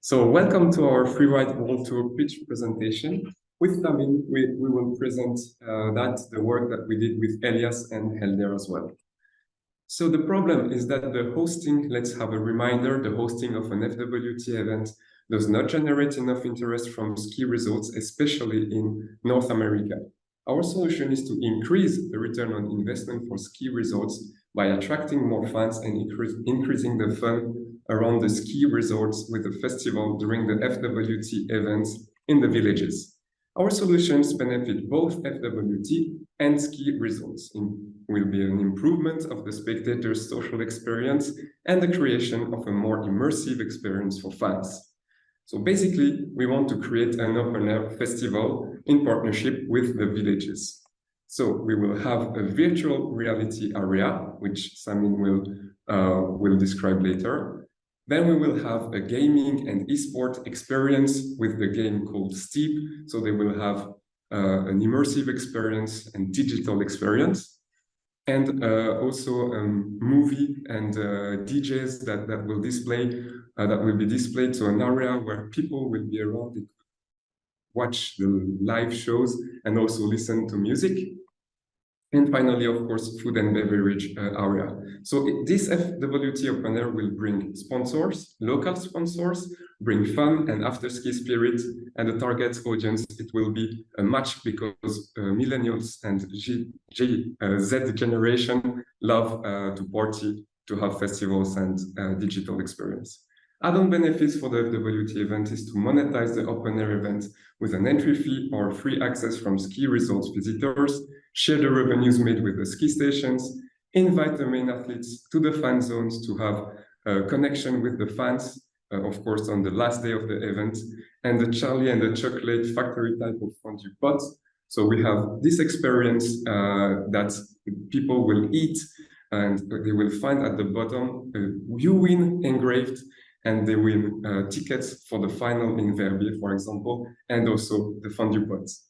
So welcome to our Freeride World Tour pitch presentation. With Tamin, we will present the work that we did with Elias and Helder as well. So the problem is that the hosting, let's have a reminder, the hosting of an FWT event does not generate enough interest from ski resorts, especially in North America. Our solution is to increase the return on investment for ski resorts by attracting more fans and increasing the fun around the ski resorts with the festival during the FWT events in the villages. Our solutions benefit both FWT and ski resorts. It will be an improvement of the spectators' social experience and the creation of a more immersive experience for fans. So basically, we want to create an open-air festival in partnership with the villages. So we will have a virtual reality area, which Samin will describe later. Then we will have a gaming and esport experience with the game called Steep. So they will have an immersive experience and digital experience. And also movie and DJs that will be displayed to an area where people will be around, watch the live shows and also listen to music. And finally, of course, food and beverage area. So this FWT Open Air will bring sponsors, local sponsors, bring fun and after-ski spirit, and the target audience, it will be a match because millennials and Z generation love to party, to have festivals and digital experience. Add-on benefits for the FWT event is to monetize the open-air event with an entry fee or free access from ski resorts visitors, share the revenues made with the ski stations, invite the main athletes to the fan zones to have a connection with the fans, of course, on the last day of the event, and the Charlie and the Chocolate factory type of fondue pots. So we have this experience that people will eat, and they will find at the bottom "You win" engraved, and they win tickets for the final in Verbier, for example, and also the fondue pots.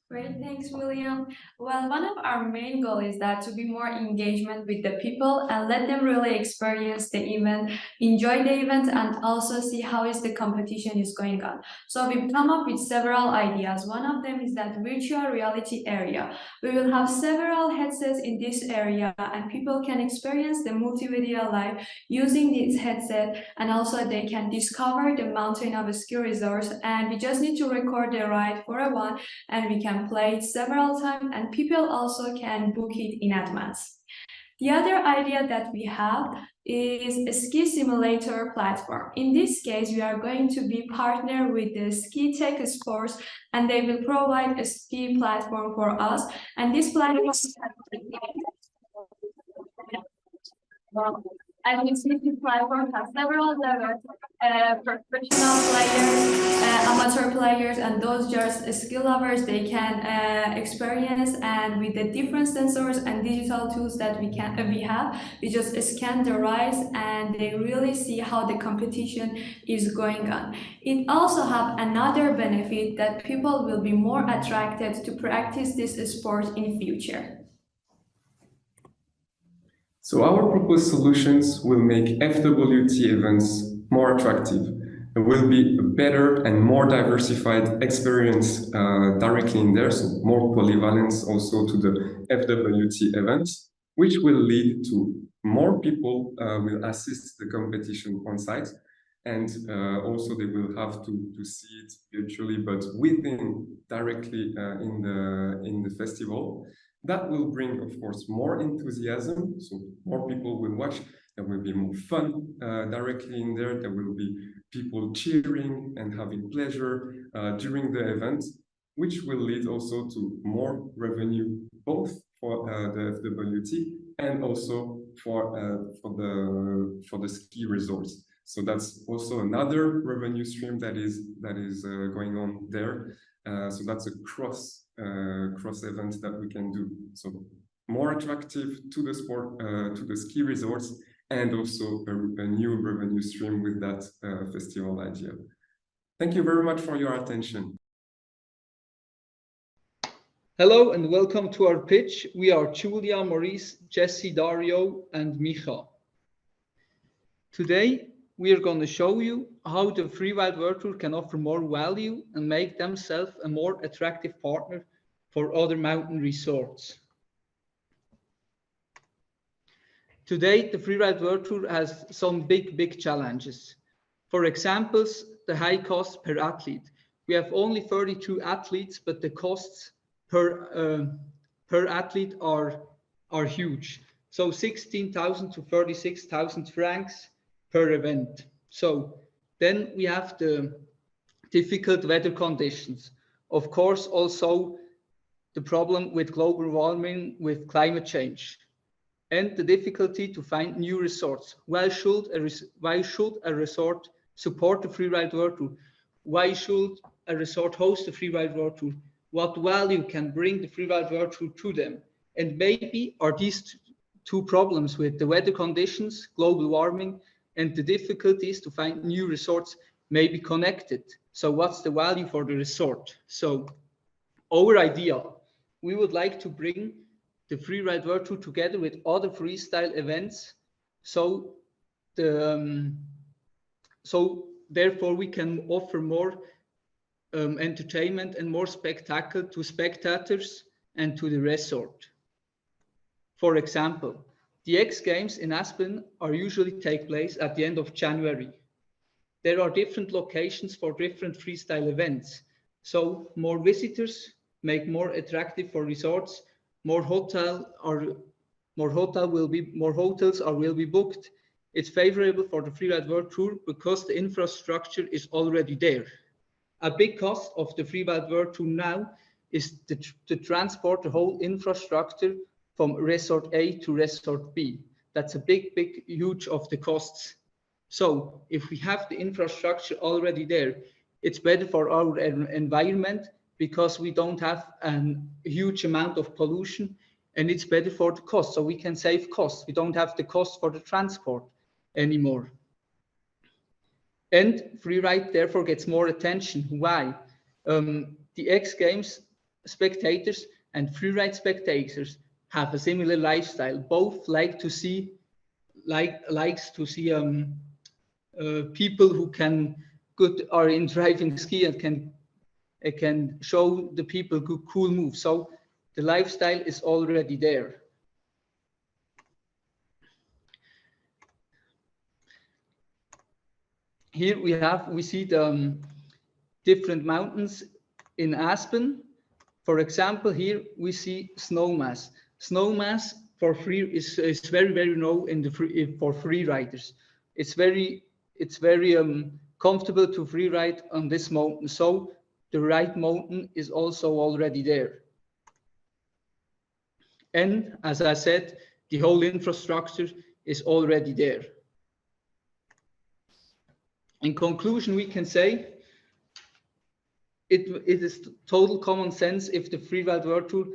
Great, thanks, William. Well, one of our main goals is that to be more engagement with the people and let them really experience the event, enjoy the event, and also see how is the competition is going on. So we've come up with several ideas. One of them is that virtual reality area. We will have several headsets in this area, and people can experience the multimedia live using this headset, and also they can discover the mountain of a ski resort, and we just need to record the ride for a one, and we can play it several times, and people also can book it in advance. The other idea that we have is a ski simulator platform. In this case, we are going to be partnered with the Ski Tech Sports, and they will provide a ski platform for us. And this platform and this platform has several levels, professional players, amateur players, and those just skill lovers, they can experience, and with the different sensors and digital tools that we have, we just scan the rides and they really see how the competition is going on. It also have another benefit that people will be more attracted to practice this sport in future. So our proposed solutions will make FWT events more attractive. It will be a better and more diversified experience directly in there, so more polyvalence also to the FWT events, which will lead to more people will assist the competition on site, and also they will have to see it virtually, but within directly in the festival. That will bring, of course, more enthusiasm, so more people will watch. There will be more fun directly in there. There will be people cheering and having pleasure during the event, which will lead also to more revenue, both for the FWT and also for the ski resorts. So that's also another revenue stream that is going on there. So that's a cross event that we can do. So more attractive to the sport, to the ski resorts, and also a new revenue stream with that festival idea. Thank you very much for your attention. Hello and welcome to our pitch. We are Julia, Maurice, Jesse, Dario, and Micha. Today, we are going to show you how the free ride world tour can offer more value and make themselves a more attractive partner for other mountain resorts. Today, the free ride world tour has some big challenges. For examples, the high cost per athlete. We have only 32 athletes, but the costs per athlete are huge. So 16,000 to 36,000 francs per event. So then we have the difficult weather conditions. Of course, also the problem with global warming, with climate change, and the difficulty to find new resorts. Why should a resort support the free ride world tour? Why should a resort host the free ride world tour? What value can bring the free ride world tour to them? And maybe are these two problems with the weather conditions, global warming, and the difficulties to find new resorts may be connected. So what's the value for the resort? So our idea, we would like to bring the free ride world tour together with other freestyle events. So therefore we can offer more entertainment and more spectacle to spectators and to the resort. For example, the X Games in Aspen are usually take place at the end of January. There are different locations for different freestyle events. So more visitors make more attractive for resorts, more hotels will be booked. It's favorable for the free ride world tour because the infrastructure is already there. A big cost of the free ride world tour now is to transport the whole infrastructure from resort A to resort B. That's a huge of the costs. So if we have the infrastructure already there, it's better for our environment because we don't have a huge amount of pollution, and it's better for the cost. So we can save costs. We don't have the cost for the transport anymore. And free ride therefore gets more attention. Why? The X Games spectators and free ride spectators have a similar lifestyle. Both likes to see people who are in driving ski and can show the people good cool moves. So the lifestyle is already there. Here we see the different mountains in Aspen. For example, here we see Snowmass. Snowmass for free is very low for free riders. It's very comfortable to free ride on this mountain. So the right mountain is also already there. And as I said, the whole infrastructure is already there. In conclusion, we can say it is total common sense if the free ride world tour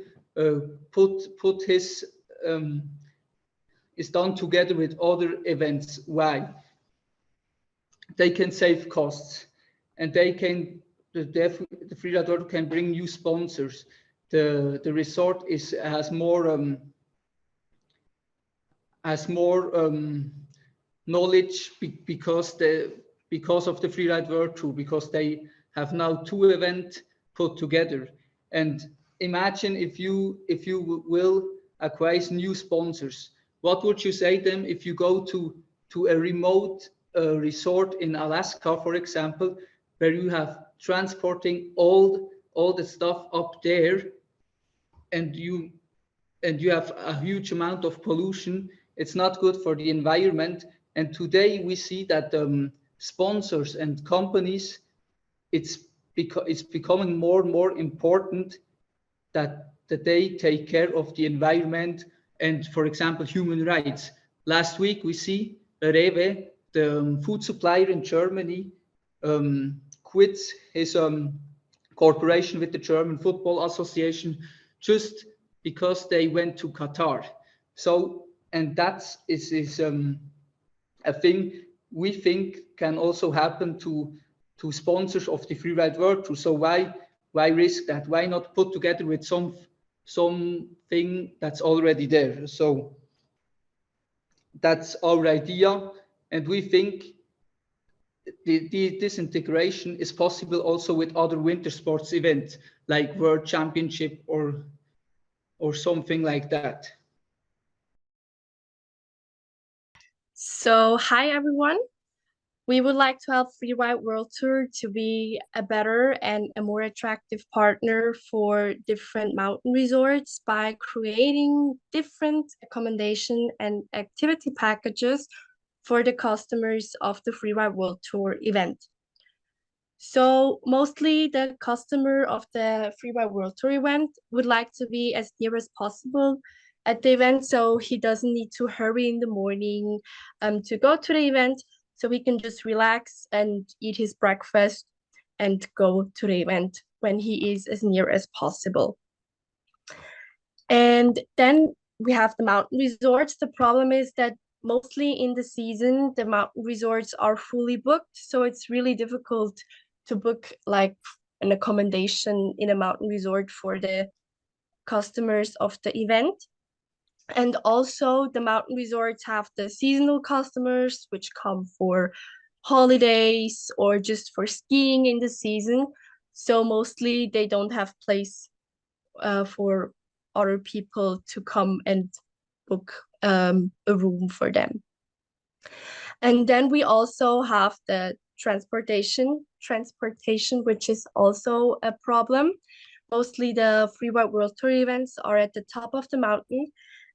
is done together with other events. Why? They can save costs, and the free ride world can bring new sponsors. The resort has more knowledge because of the free ride world tour, because they have now 2 events put together. And imagine if you will acquire new sponsors, what would you say them if you go to a remote resort in Alaska, for example, where you have transporting all the stuff up there, and you have a huge amount of pollution. It's not good for the environment. And today we see that sponsors and companies, it's becoming more and more important that they take care of the environment and, for example, human rights. Last week we see Rewe, the food supplier in Germany, quits his cooperation with the German Football Association just because they went to Qatar. So, and that is a thing we think can also happen to sponsors of the free ride world tour. So why risk that? Why not put together with something that's already there? So that's our idea, and we think this integration is possible also with other winter sports events like World Championship or something like that. So, hi everyone. We would like to help Freeride World Tour to be a better and a more attractive partner for different mountain resorts by creating different accommodation and activity packages for the customers of the Freeride World Tour event. So mostly the customer of the Freeride World Tour event would like to be as near as possible at the event, so he doesn't need to hurry in the morning to go to the event, so he can just relax and eat his breakfast and go to the event when he is as near as possible. And then we have the mountain resorts. The problem is that mostly in the season, the mountain resorts are fully booked, so it's really difficult to book like an accommodation in a mountain resort for the customers of the event. And also the mountain resorts have the seasonal customers, which come for holidays or just for skiing in the season. So mostly they don't have place for other people to come and book a room for them. And then we also have the transportation, which is also a problem. Mostly the Freeride World Tour events are at the top of the mountain,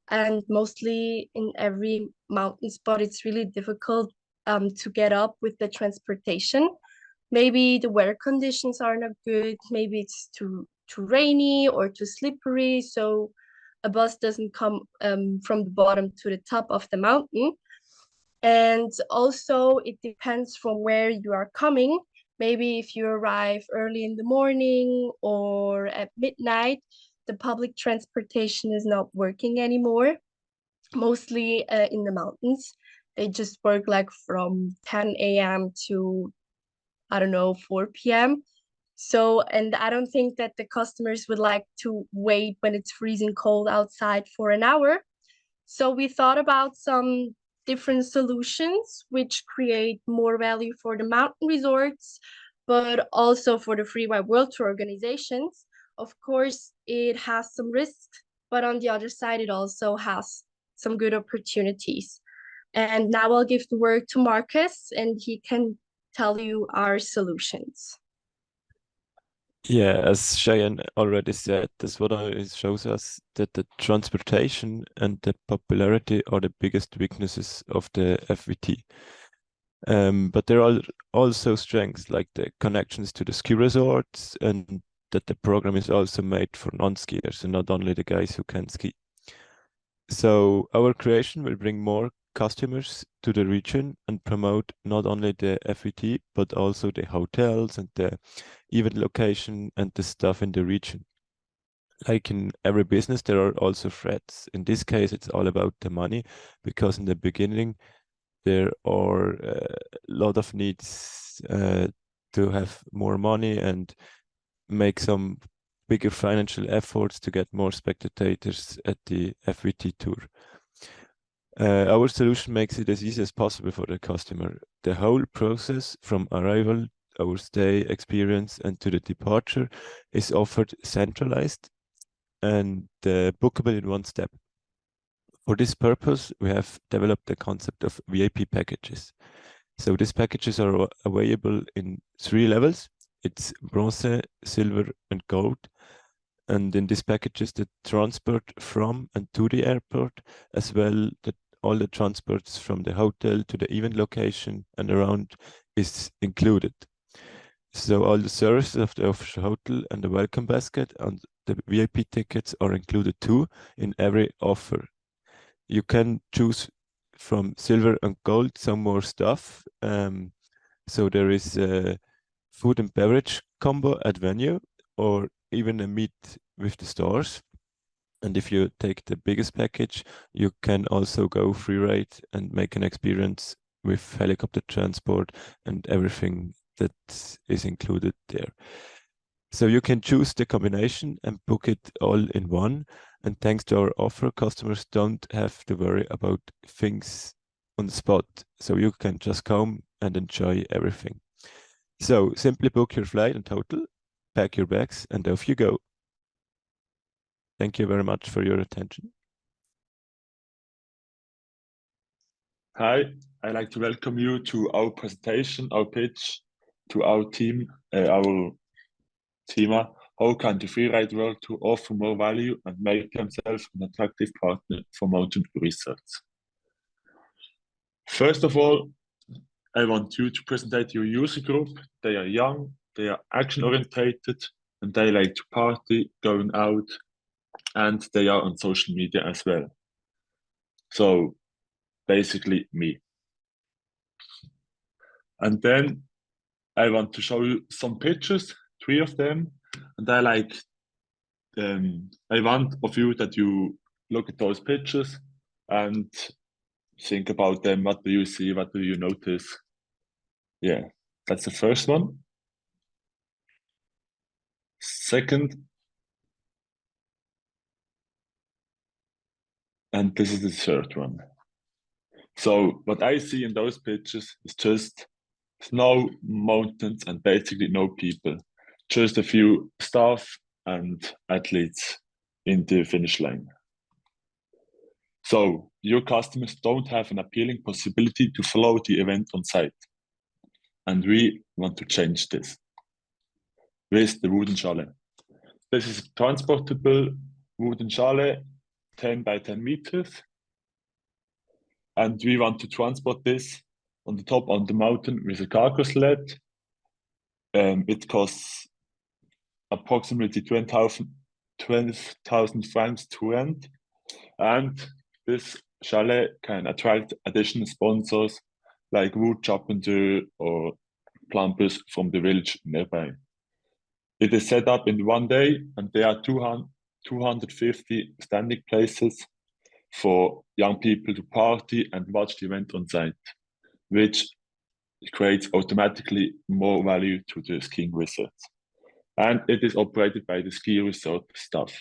and mostly in every mountain spot, it's really difficult to get up with the transportation. Maybe the weather conditions are not good, maybe it's too rainy or too slippery, so a bus doesn't come from the bottom to the top of the mountain. And also it depends from where you are coming. Maybe if you arrive early in the morning or at midnight, the public transportation is not working anymore, mostly in the mountains. They just work like from 10 a.m. to, I don't know, 4 p.m. So, and I don't think that the customers would like to wait when it's freezing cold outside for an hour. So we thought about some different solutions which create more value for the mountain resorts, but also for the Freeride World Tour organizations. Of course, it has some risks, but on the other side, it also has some good opportunities. And now I'll give the word to Marcus, and he can tell you our solutions. Yeah, as Cheyenne already said, this what shows us that the transportation and the popularity are the biggest weaknesses of the FWT. But there are also strengths like the connections to the ski resorts and that the program is also made for non-skiers and not only the guys who can ski. So our creation will bring more customers to the region and promote not only the FWT, but also the hotels and the event location and the stuff in the region. Like in every business, there are also threats. In this case, it's all about the money, because in the beginning, there are a lot of needs to have more money and make some bigger financial efforts to get more spectators at the FWT tour. Our solution makes it as easy as possible for the customer. The whole process from arrival, our stay experience, and to the departure is offered centralized and bookable in one step. For this purpose, we have developed the concept of VIP packages. So these packages are available in 3 levels. It's bronze, silver, and gold. And in these packages, the transport from and to the airport, as well all the transports from the hotel to the event location and around is included. So all the services of the official hotel and the welcome basket and the VIP tickets are included too in every offer. You can choose from silver and gold some more stuff. So there is a food and beverage combo at venue, or even a meet with the stars. And if you take the biggest package, you can also go free ride and make an experience with helicopter transport and everything that is included there. So you can choose the combination and book it all in one. And thanks to our offer, customers don't have to worry about things on the spot. So you can just come and enjoy everything. So simply book your flight and hotel, pack your bags, and off you go. Thank you very much for your attention. Hi, I'd like to welcome you to our presentation, our pitch to our team, our thema, how can the freeride world to offer more value and make themselves an attractive partner for mountain research. First of all, I want you to present your user group. They are young, they are action-orientated, and they like to party, going out, and they are on social media as well. So basically me. And then I want to show you some pictures, 3 of them, and I want of you that you look at those pictures and think about them. What do you see? What do you notice? Yeah, that's the first one. Second, and this is the third one. So what I see in those pictures is just snow, mountains, and basically no people. Just a few staff and athletes in the finish line. So your customers don't have an appealing possibility to follow the event on site. And we want to change this with the wooden Schale. This is a transportable wooden Schale, 10 by 10 meters. And we want to transport this on the top on the mountain with a cargo sled. It costs approximately 20,000 francs to rent. And this chalet can attract additional sponsors like wood carpenter or plumbers from the village nearby. It is set up in one day, and there are 250 standing places for young people to party and watch the event on site, which creates automatically more value to the skiing resort. And it is operated by the ski resort staff.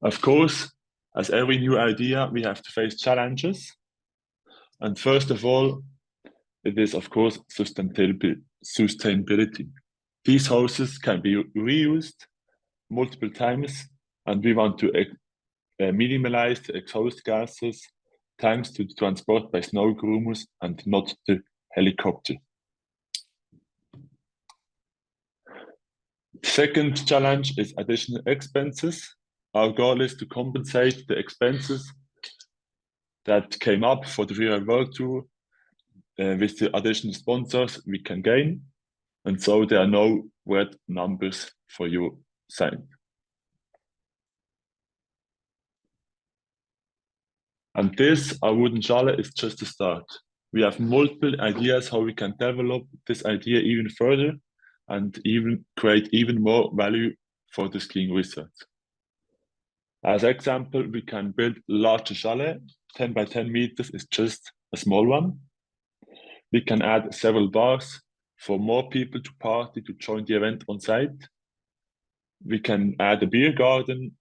Of course, as every new idea, we have to face challenges. And first of all, it is, of course, sustainability. These hoses can be reused multiple times, and we want to minimize the exhaust gases thanks to the transport by snow groomers and not the helicopter. The second challenge is additional expenses. Our goal is to compensate the expenses that came up for the Freeride World Tour with the additional sponsors we can gain. And so there are no red numbers for your site. And this, our wooden Schale, is just a start. We have multiple ideas how we can develop this idea even further and even create even more value for the skiing research. As example, we can build larger Schale. 10 by 10 meters is just a small one. We can add several bars for more people to party, to join the event on site. We can add a beer garden.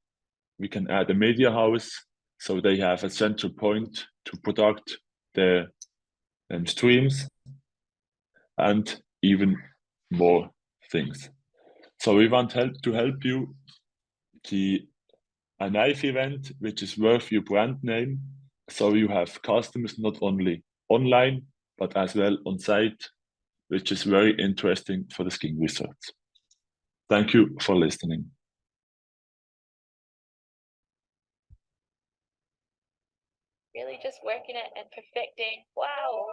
We can add a media house, so they have a central point to product their streams, and even more things. So we want to help you a knife event, which is worth your brand name, so you have customers not only online, but as well on site, which is very interesting for the skiing research. Thank you for listening. Really just working it and perfecting. Wow.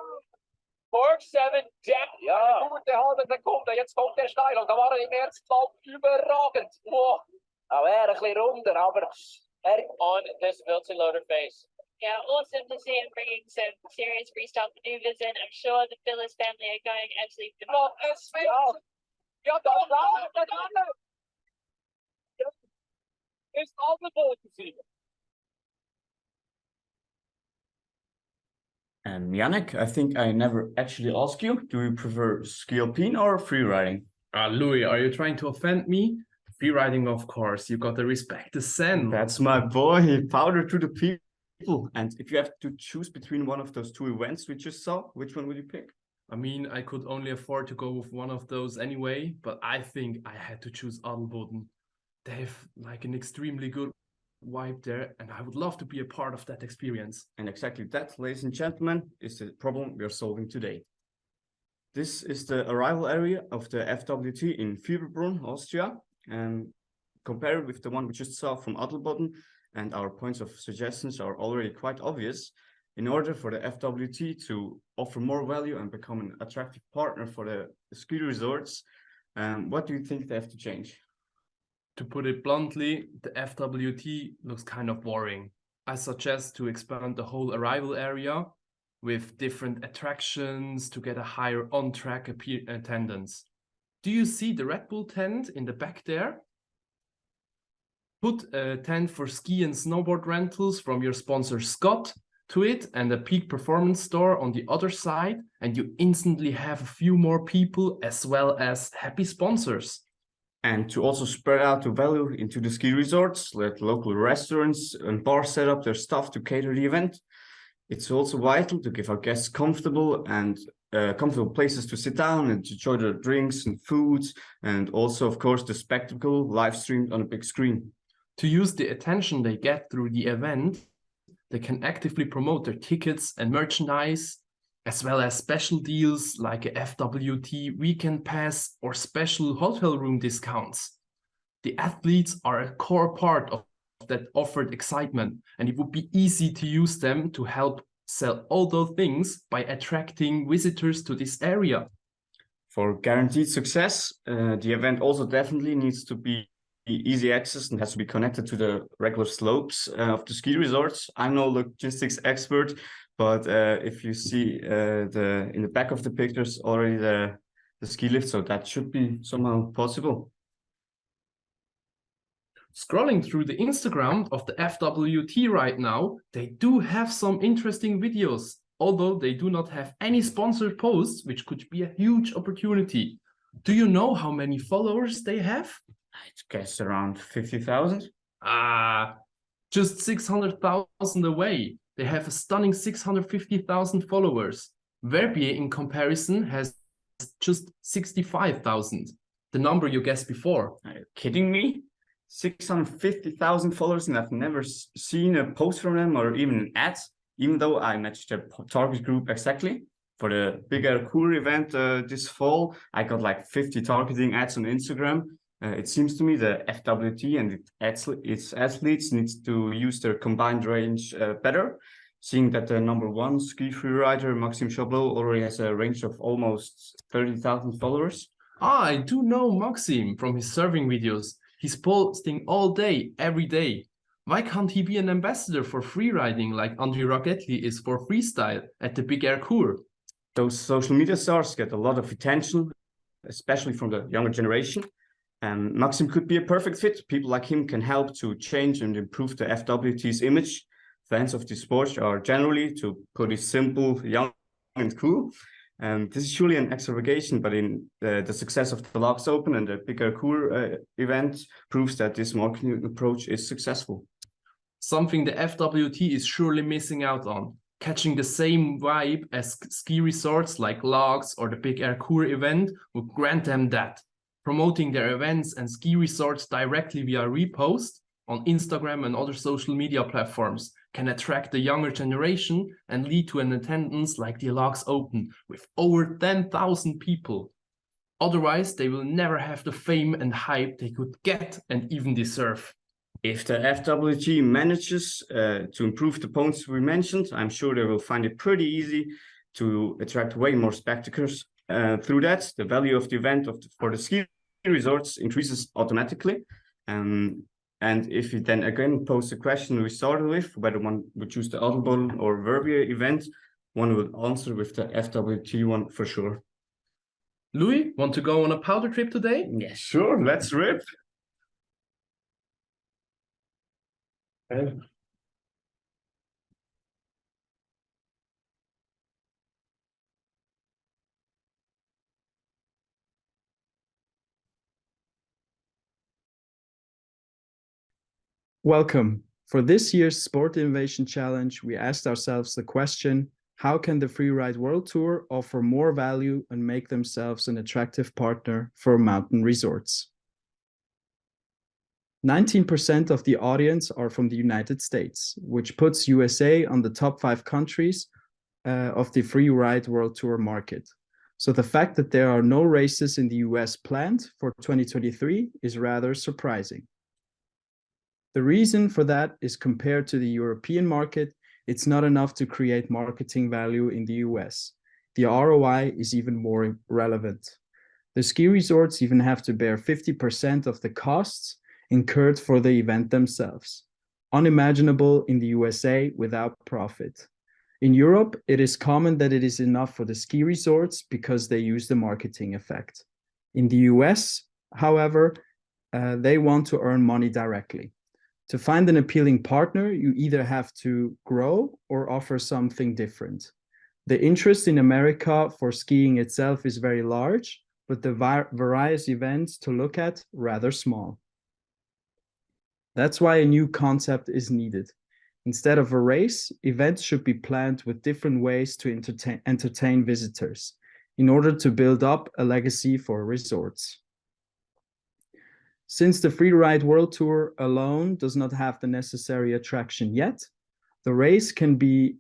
4-7, Jack. Ja. Gute halbe Sekunde. Jetzt kommt der steil. Und da war er im ersten Lauf überragend. Wow. Auch er ein bisschen runder, aber er on this multi-loader face. Yeah, awesome to see him bringing some serious freestyle maneuvers in. I'm sure the Phyllis family are going absolutely. Oh, es fehlt. Ja, da ist der andere. Ist angeboten, Sieger. And Yannick, I think I never actually asked you, do you prefer ski alpine or freeriding? Louis, are you trying to offend me? Freeriding, of course. You gotta respect the Zen. That's my boy, powder to the people. people. And if you have to choose between one of those two events we just saw, which one would you pick? I mean, I could only afford to go with one of those anyway, but I think I had to choose Adelboden. They have like an extremely good vibe there, and I would love to be a part of that experience. And exactly that, ladies and gentlemen, is the problem we are solving today. This is the arrival area of the FWT in Fieberbrunn, Austria, and compared with the one we just saw from Adelboden, and our points of suggestions are already quite obvious. In order for the FWT to offer more value and become an attractive partner for the ski resorts, what do you think they have to change? To put it bluntly, the FWT looks kind of boring. I suggest to expand the whole arrival area with different attractions to get a higher on-track attendance. Do you see the Red Bull tent in the back there? Put a tent for ski and snowboard rentals from your sponsor Scott to it and a peak performance store on the other side, and you instantly have a few more people as well as happy sponsors. And to also spread out the value into the ski resorts, let local restaurants and bars set up their stuff to cater the event. It's also vital to give our guests comfortable places to sit down and to enjoy their drinks and foods, and also, of course, the spectacle live streamed on a big screen. To use the attention they get through the event, they can actively promote their tickets and merchandise, as well as special deals like a FWT weekend pass or special hotel room discounts. The athletes are a core part of that offered excitement, and it would be easy to use them to help sell all those things by attracting visitors to this area. For guaranteed success, the event also definitely needs to be easy access and has to be connected to the regular slopes of the ski resorts. I'm no logistics expert, but if you see in the back of the pictures already the ski lift, so that should be somehow possible. Scrolling through the Instagram of the FWT right now, they do have some interesting videos, although they do not have any sponsored posts, which could be a huge opportunity. Do you know how many followers they have? I guess around 50,000. Just 600,000 away. They have a stunning 650,000 followers. Verbier, in comparison, has just 65,000. The number you guessed before. Are you kidding me? 650,000 followers, and I've never seen a post from them or even an ad, even though I matched their target group exactly. For the Big Air Cour event this fall, I got like 50 targeting ads on Instagram. It seems to me the FWT and its athletes need to use their combined range better, seeing that the number one ski freerider, Maxime Chablot, already has a range of almost 30,000 followers. I do know Maxime from his surfing videos. He's posting all day, every day. Why can't he be an ambassador for freeriding like André Rogetli is for freestyle at the Big Air Cour? Those social media stars get a lot of attention, especially from the younger generation. And Maxim could be a perfect fit. People like him can help to change and improve the FWT's image. Fans of the sport are generally, to put it simple, young and cool. And this is surely an exaggeration, but in the success of the Laax Open and the Big Air Cour event proves that this marketing approach is successful. Something the FWT is surely missing out on. Catching the same vibe as ski resorts like Laax or the Big Air Cour event would grant them that. Promoting their events and ski resorts directly via repost on Instagram and other social media platforms can attract the younger generation and lead to an attendance like the Laax Open with over 10,000 people. Otherwise, they will never have the fame and hype they could get and even deserve. If the FWT manages to improve the points we mentioned, I'm sure they will find it pretty easy to attract way more spectators. Through that, the value of the event for the ski resorts increases automatically. And if you then again pose the question we started with, whether one would choose the Adelboden or Verbier event, one would answer with the FWT one for sure. Louis, want to go on a powder trip today? Yeah, sure, let's rip. Welcome For this year's Sport Innovation Challenge, we asked ourselves the question, how can the Freeride World Tour offer more value and make themselves an attractive partner for mountain resorts? 19% of the audience are from the United States, which puts USA on the top 5 countries of the Freeride World Tour market. So the fact that there are no races in the US planned for 2023 is rather surprising. The reason for that is compared to the European market, it's not enough to create marketing value in the US. The ROI is even more relevant. The ski resorts even have to bear 50% of the costs incurred for the event themselves. Unimaginable in the USA without profit. In Europe, it is common that it is enough for the ski resorts because they use the marketing effect. In the US, however, they want to earn money directly. To find an appealing partner, you either have to grow or offer something different. The interest in America for skiing itself is very large, but the various events to look at rather small. That's why a new concept is needed. Instead of a race, events should be planned with different ways to entertain visitors in order to build up a legacy for resorts. Since the Freeride World Tour alone does not have the necessary attraction yet, the race can be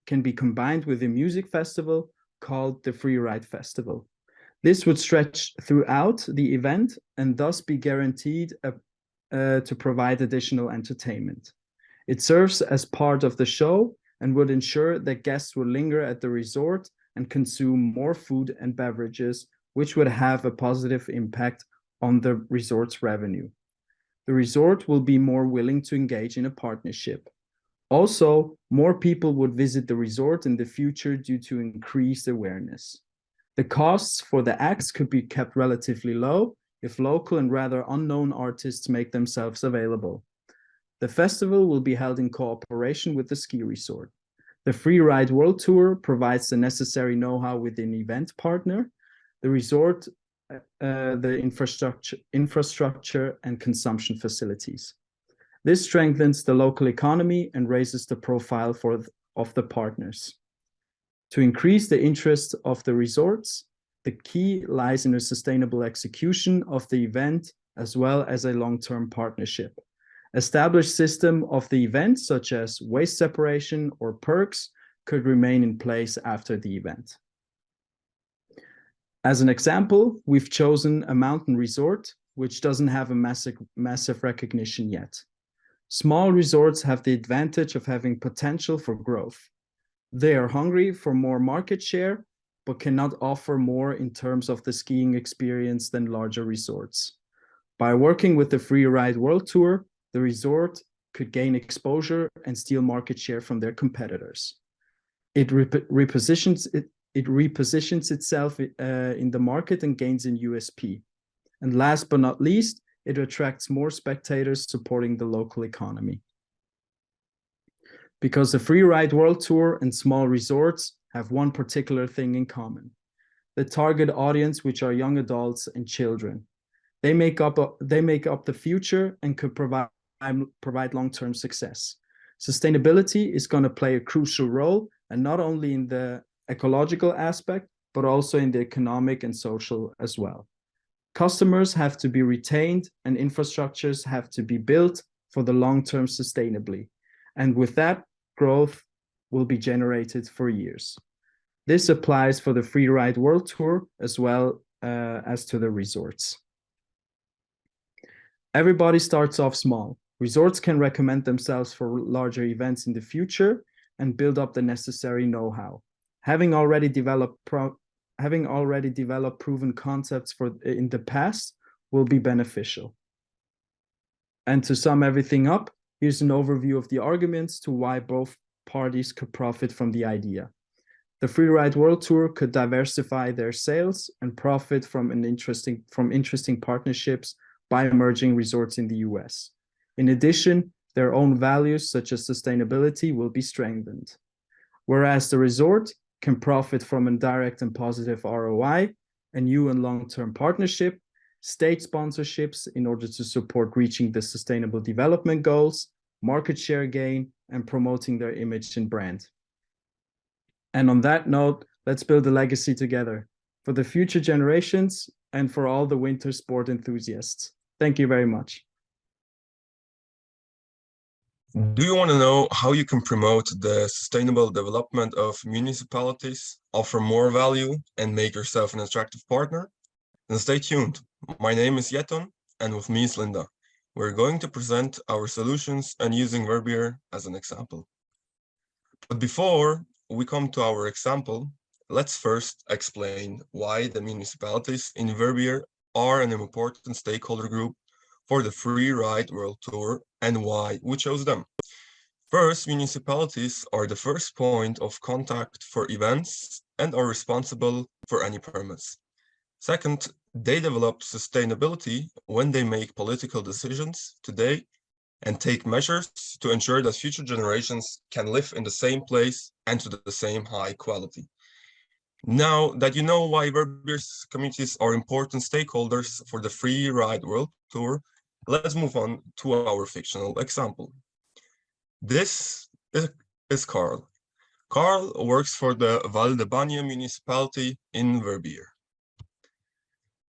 combined with a music festival called the Freeride Festival. This would stretch throughout the event and thus be guaranteed to provide additional entertainment. It serves as part of the show and would ensure that guests will linger at the resort and consume more food and beverages, which would have a positive impact on the resort's revenue. The resort will be more willing to engage in a partnership. Also, more people would visit the resort in the future due to increased awareness. The costs for the acts could be kept relatively low if local and rather unknown artists make themselves available. The festival will be held in cooperation with the ski resort. The Freeride World Tour provides the necessary know-how with an event partner, the resort, the infrastructure and consumption facilities. This strengthens the local economy and raises the profile of the partners. To increase the interest of the resorts, the key lies in a sustainable execution of the event as well as a long-term partnership. Established system of the event, such as waste separation or perks, could remain in place after the event. As an example, we've chosen a mountain resort, which doesn't have a massive recognition yet. Small resorts have the advantage of having potential for growth. They are hungry for more market share, but cannot offer more in terms of the skiing experience than larger resorts. By working with the Freeride World Tour, the resort could gain exposure and steal market share from their competitors. It repositions itself in the market and gains in USP. And last but not least, it attracts more spectators supporting the local economy. Because the Freeride World Tour and small resorts have one particular thing in common: the target audience, which are young adults and children. They make up the future and could provide long-term success. Sustainability is going to play a crucial role, and not only in the ecological aspect, but also in the economic and social as well. Customers have to be retained and infrastructures have to be built for the long term sustainably. And with that, growth will be generated for years. This applies for the Freeride World Tour as well as to the resorts. Everybody starts off small. Resorts can recommend themselves for larger events in the future and build up the necessary know-how. Having already developed proven concepts in the past will be beneficial. And to sum everything up, here's an overview of the arguments to why both parties could profit from the idea. The Freeride World Tour could diversify their sales and profit from interesting partnerships by emerging resorts in the US. In addition, their own values such as sustainability will be strengthened. Whereas the resort can profit from a direct and positive ROI, a new and long-term partnership, state sponsorships in order to support reaching the sustainable development goals, market share gain, and promoting their image and brand. And on that note, let's build a legacy together for the future generations and for all the winter sport enthusiasts. Thank you very much. Do you want to know how you can promote the sustainable development of municipalities, offer more value, and make yourself an attractive partner? Then stay tuned. My name is Yeton, and with me is Linda. We're going to present our solutions and using Verbier as an example. But before we come to our example, let's first explain why the municipalities in Verbier are an important stakeholder group for the Free Ride World Tour and why we chose them. First, municipalities are the first point of contact for events and are responsible for any permits. Second, they develop sustainability when they make political decisions today and take measures to ensure that future generations can live in the same place and to the same high quality. Now that you know why Verbier's communities are important stakeholders for the Free Ride World Tour, let's move on to our fictional example. This is Carl. Carl works for the Valdebania municipality in Verbier.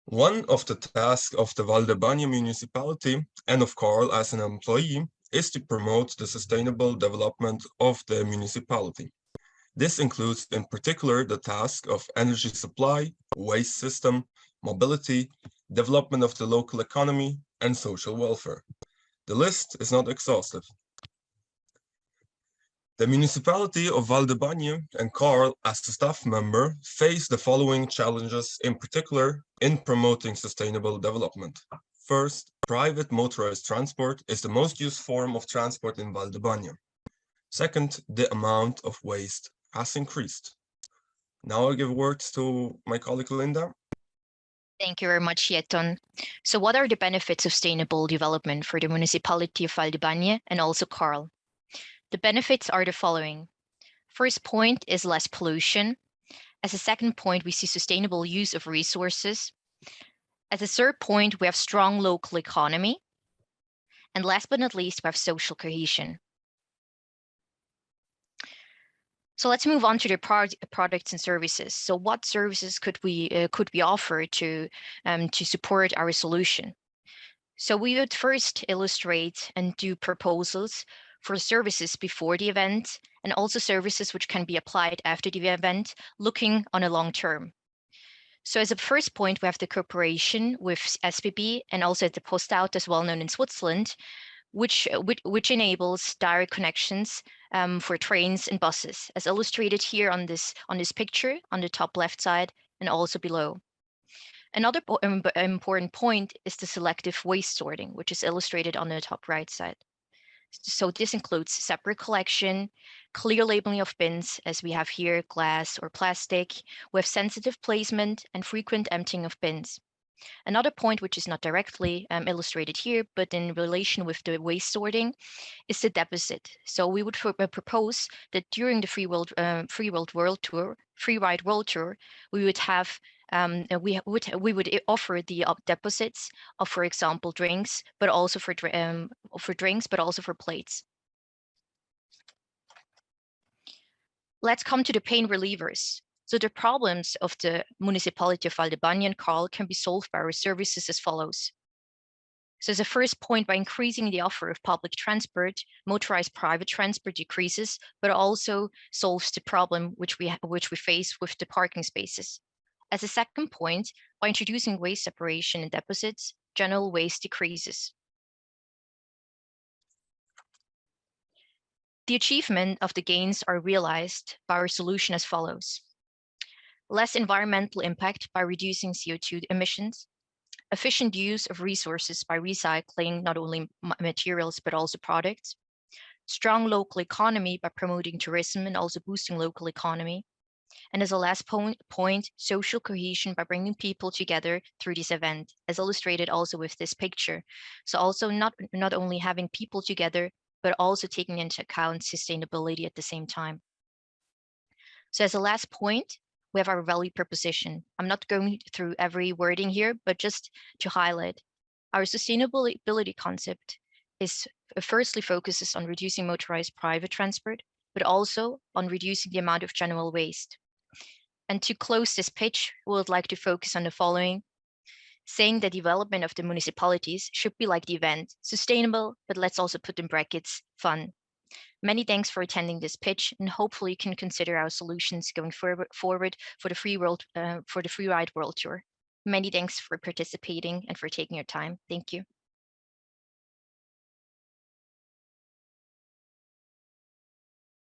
One of the tasks of the Valdebania municipality and of Carl as an employee is to promote the sustainable development of the municipality. This includes in particular the task of energy supply, waste system, mobility, development of the local economy, and social welfare. The list is not exhaustive. The municipality of Valdebania and Carl, as a staff member, face the following challenges in particular in promoting sustainable development. First, private motorized transport is the most used form of transport in Valdebania. Second, the amount of waste has increased. Now I give words to my colleague Linda. Thank you very much, Yeton. So what are the benefits of sustainable development for the municipality of Valdebania and also Carl? The benefits are the following. First point is less pollution. As a second point, we see sustainable use of resources. As a third point, we have strong local economy. And last but not least, we have social cohesion. So let's move on to the products and services. So what services could we offer to support our solution? So we would first illustrate and do proposals for services before the event and also services which can be applied after the event, looking on a long term. So as a first point, we have the cooperation with SBB and also the Postaut, as well known in Switzerland, which enables direct connections for trains and buses, as illustrated here on this picture on the top left side and also below. Another important point is the selective waste sorting, which is illustrated on the top right side. So this includes separate collection, clear labeling of bins, as we have here, glass or plastic, with sensitive placement and frequent emptying of bins. Another point, which is not directly illustrated here, but in relation with the waste sorting, is the deposit. So we would propose that during the Free Ride World Tour, we would have we would offer the deposits of, for example, drinks, but also for drinks, but also for plates. Let's come to the pain relievers. So the problems of the municipality of Valdebania and Carl can be solved by our services as follows. So as a first point, by increasing the offer of public transport, motorized private transport decreases, but also solves the problem which we face with the parking spaces. As a second point, by introducing waste separation and deposits, general waste decreases. The achievement of the gains are realized by our solution as follows. Less environmental impact by reducing CO2 emissions, efficient use of resources by recycling not only materials but also products, strong local economy by promoting tourism and also boosting local economy, and as a last point, social cohesion by bringing people together through this event, as illustrated also with this picture. So also not only having people together, but also taking into account sustainability at the same time. So as a last point, we have our value proposition. I'm not going through every wording here, but just to highlight, our sustainability concept is firstly focuses on reducing motorized private transport, but also on reducing the amount of general waste. And to close this pitch, we would like to focus on the following: saying the development of the municipalities should be like the event, sustainable, but let's also put in brackets, fun. Many thanks for attending this pitch, and hopefully you can consider our solutions going forward for the free ride world tour. Many thanks for participating and for taking your time. Thank you.